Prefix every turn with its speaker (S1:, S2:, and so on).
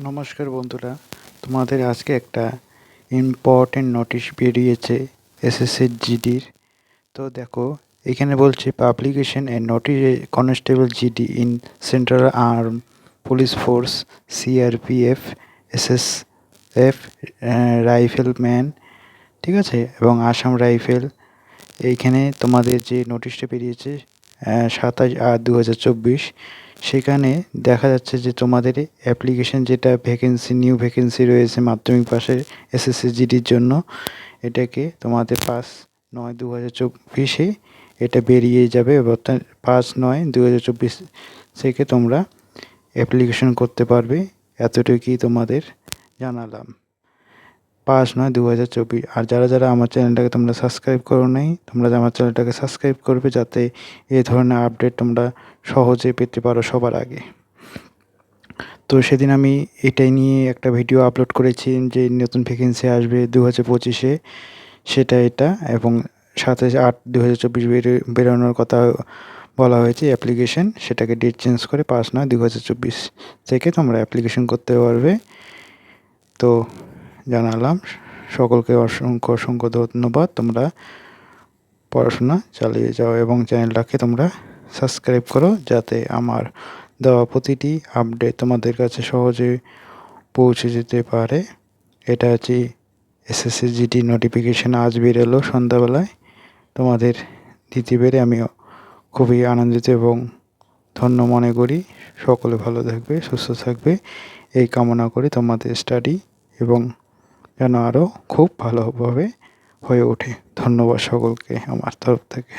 S1: নমস্কার বন্ধুরা, তোমাদের আজকে একটা ইম্পর্টেন্ট নোটিশ বেরিয়েছে এসএসসি জিডির। তো দেখো, এখানে বলছে publication and notice constable GD in central arm police force CRPF SSF rifleman, ঠিক আছে, এবং আসাম রাইফেল। এইখানে তোমাদের যে নোটিশটা বেরিয়েছে 27/8/2024, সেখানে দেখা যাচ্ছে যে তোমাদের অ্যাপ্লিকেশন যেটা ভ্যাকেন্সি নিউ ভ্যাকেন্সি রয়েছে মাধ্যমিক পাশের এসএসসি জিডির জন্য, এটাকে তোমাদের 5/9/2024 এটা বেরিয়ে যাবে। অর্থাৎ 5/9/2024 থেকে তোমরা অ্যাপ্লিকেশন করতে পারবে। এতটুকুই তোমাদের জানালাম। 5/9/2024। আর যারা আমার চ্যানেলটাকে তোমরা সাবস্ক্রাইব করো নাই, তোমরা আমার চ্যানেলটাকে সাবস্ক্রাইব করবে, যাতে এই ধরনের আপডেট তোমরা সহজে পেতে পারো সবার আগে। তো সেদিন আমি এটাই নিয়ে একটা ভিডিও আপলোড করেছি যে নতুন ভ্যাকেন্সি আসবে 2025-এ, সেটা এটা, এবং 27/8/2024 বেরোনোর কথা বলা হয়েছে অ্যাপ্লিকেশন, সেটাকে ডেট চেঞ্জ করে 5/9/2024 থেকে তোমরা অ্যাপ্লিকেশন করতে পারবে। তো জানালাম। সকলকে অসংখ্য ধন্যবাদ। তোমরা পড়াশোনা চালিয়ে যাও এবং চ্যানেলটাকে তোমরা সাবস্ক্রাইব করো, যাতে আমার দেওয়া প্রতিটি আপডেট তোমাদের কাছে সহজে পৌঁছে যেতে পারে। এটা হচ্ছে এসএসসি জিডি নোটিফিকেশান আজ বেরোলো সন্ধ্যাবেলায়। তোমাদের দিতে পেরে আমি খুবই আনন্দিত এবং ধন্য মনে করি। সকলে ভালো থাকবে, সুস্থ থাকবে, এই কামনা করি। তোমাদের স্টাডি এবং যেন আরও খুব ভালোভাবে হয়ে ওঠে। ধন্যবাদ সকলকে আমার তরফ থেকে।